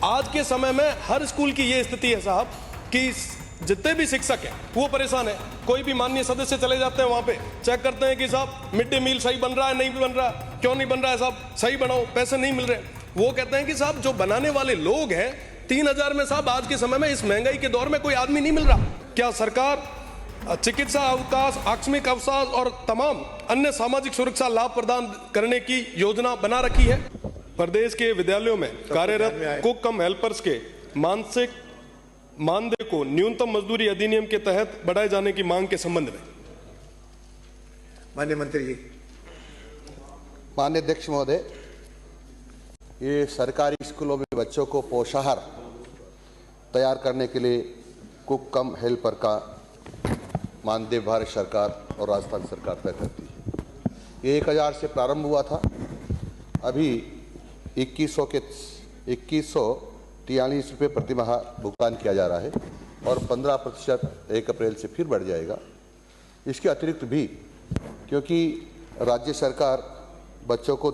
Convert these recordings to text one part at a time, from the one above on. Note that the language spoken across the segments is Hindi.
आज के समय में हर स्कूल की ये स्थिति है साहब कि जितने भी शिक्षक हैं वो परेशान है। कोई भी माननीय सदस्य चले जाते हैं वहाँ पे चेक करते हैं कि साहब मिड डे मील सही बन रहा है, नहीं बन रहा, क्यों नहीं बन रहा है साहब, सही बनाओ, पैसे नहीं मिल रहे। वो कहते हैं कि साहब जो बनाने वाले लोग हैं 3000 में साहब आज के समय में इस महंगाई के दौर में कोई आदमी नहीं मिल रहा। क्या सरकार चिकित्सा अवकाश, आकस्मिक अवकाश और तमाम अन्य सामाजिक सुरक्षा लाभ प्रदान करने की योजना बना रखी है? प्रदेश के विद्यालयों में कार्यरत कुक कम हेल्पर्स के मानसिक मानदेय को न्यूनतम मजदूरी अधिनियम के तहत बढ़ाए जाने की मांग के संबंध में माननीय मंत्री जी। माननीय अध्यक्ष महोदय, ये सरकारी स्कूलों में बच्चों को पोषाहार तैयार करने के लिए कुक कम हेल्पर का मानदेय भारत सरकार और राजस्थान सरकार तय करती है। ये 1000 से प्रारंभ हुआ था, अभी 2143 रुपये प्रति माह भुगतान किया जा रहा है और 15% 1 अप्रैल से फिर बढ़ जाएगा। इसके अतिरिक्त भी क्योंकि राज्य सरकार बच्चों को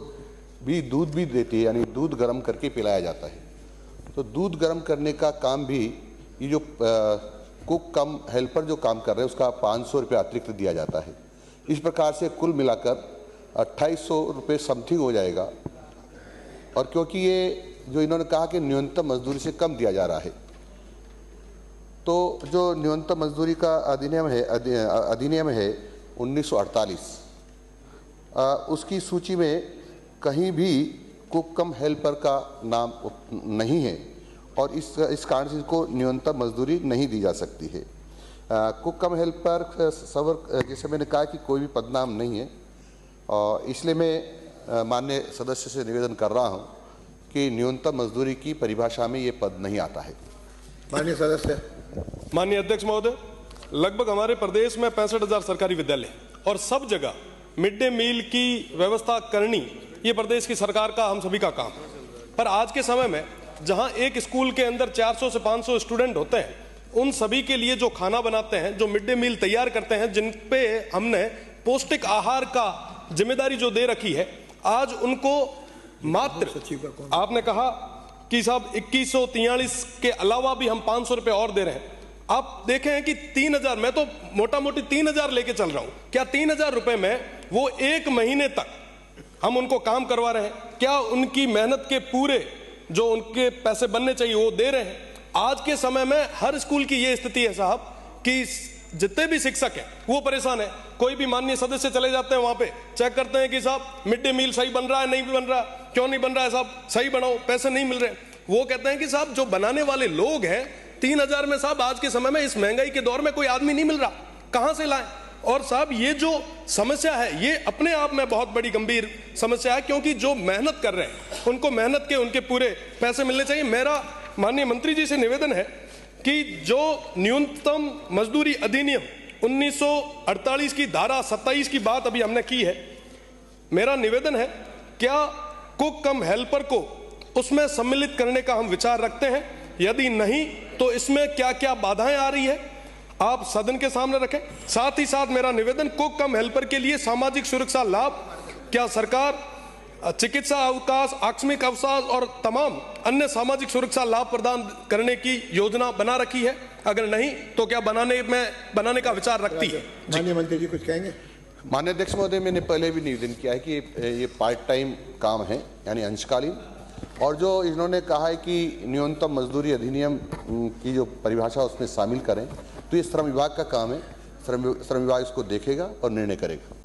भी दूध भी देती है, यानी दूध गर्म करके पिलाया जाता है, तो दूध गर्म करने का काम भी ये जो कुक कम हेल्पर जो काम कर रहे हैं उसका 500 रुपये अतिरिक्त दिया जाता है। इस प्रकार से कुल मिलाकर 2800 रुपये समथिंग हो जाएगा। और क्योंकि ये जो इन्होंने कहा कि न्यूनतम मजदूरी से कम दिया जा रहा है, तो जो न्यूनतम मजदूरी का अधिनियम है 1948, उसकी सूची में कहीं भी कुक कम हेल्पर का नाम नहीं है और इस कारण से इसको न्यूनतम मजदूरी नहीं दी जा सकती है। कुक कम हेल्पर सवर, जैसे मैंने कहा कि कोई भी पदनाम नहीं है, और इसलिए मैं माननीय सदस्य से निवेदन कर रहा हूं कि न्यूनतम मजदूरी की परिभाषा में ये पद नहीं आता है। माननीय सदस्य। माननीय अध्यक्ष महोदय, लगभग हमारे प्रदेश में 65,000 सरकारी विद्यालय और सब जगह मिड डे मील की व्यवस्था करनी ये प्रदेश की सरकार का, हम सभी का काम है। पर आज के समय में जहां एक स्कूल के अंदर 400 से 500 स्टूडेंट होते हैं, उन सभी के लिए जो खाना बनाते हैं, जो मिड डे मील तैयार करते हैं, जिन पे हमने पौष्टिक आहार का जिम्मेदारी जो दे रखी है, आज उनको मात्र आपने कहा कि साहब 2143 के अलावा भी हम 500 रुपये और दे रहे हैं। आप देखें हैं कि 3000, मैं तो मोटा मोटी 3000 लेके चल रहा हूं। क्या 3000 रुपये में वो 1 महीने तक हम उनको काम करवा रहे हैं? क्या उनकी मेहनत के पूरे जो उनके पैसे बनने चाहिए वो दे रहे हैं? आज के समय में हर स्कूल की ये स्थिति है साहब कि जितने भी शिक्षक हैं वो परेशान है। कोई भी माननीय सदस्य चले जाते हैं वहां पे चेक करते हैं कि साहब मिड डे मील सही बन रहा है, नहीं बन रहा, क्यों नहीं बन रहा है साहब, सही बनाओ, पैसे नहीं मिल रहे। वो कहते हैं कि साहब जो बनाने वाले लोग हैं 3000 में साहब आज के समय में इस महंगाई के दौर में कोई आदमी नहीं मिल रहा, कहां से लाएं? और साहब ये जो समस्या है ये अपने आप में बहुत बड़ी गंभीर समस्या है, क्योंकि जो मेहनत कर रहे हैं उनको मेहनत के उनके पूरे पैसे मिलने चाहिए। मेरा माननीय मंत्री जी से निवेदन है कि जो न्यूनतम मजदूरी अधिनियम 1948 की धारा 27 की बात अभी हमने की है, मेरा निवेदन है क्या कुक कम हेल्पर को उसमें सम्मिलित करने का हम विचार रखते हैं? यदि नहीं तो इसमें क्या क्या बाधाएं आ रही है आप सदन के सामने रखें। साथ ही साथ मेरा निवेदन, कुक कम हेल्पर के लिए सामाजिक सुरक्षा लाभ, क्या सरकार चिकित्सा अवकाश, आकस्मिक अवकाश और तमाम अन्य सामाजिक सुरक्षा लाभ प्रदान करने की योजना बना रखी है? अगर नहीं तो क्या बनाने का विचार रखती है? माननीय मंत्री जी कुछ कहेंगे? माननीय अध्यक्ष महोदय, मैंने पहले भी निवेदन किया है कि ये पार्ट टाइम काम है, यानी अंशकालीन, और जो इन्होंने कहा है कि न्यूनतम मजदूरी अधिनियम की जो परिभाषा उसमें शामिल करें, तो ये श्रम विभाग का काम है। श्रम विभाग इसको देखेगा और निर्णय करेगा।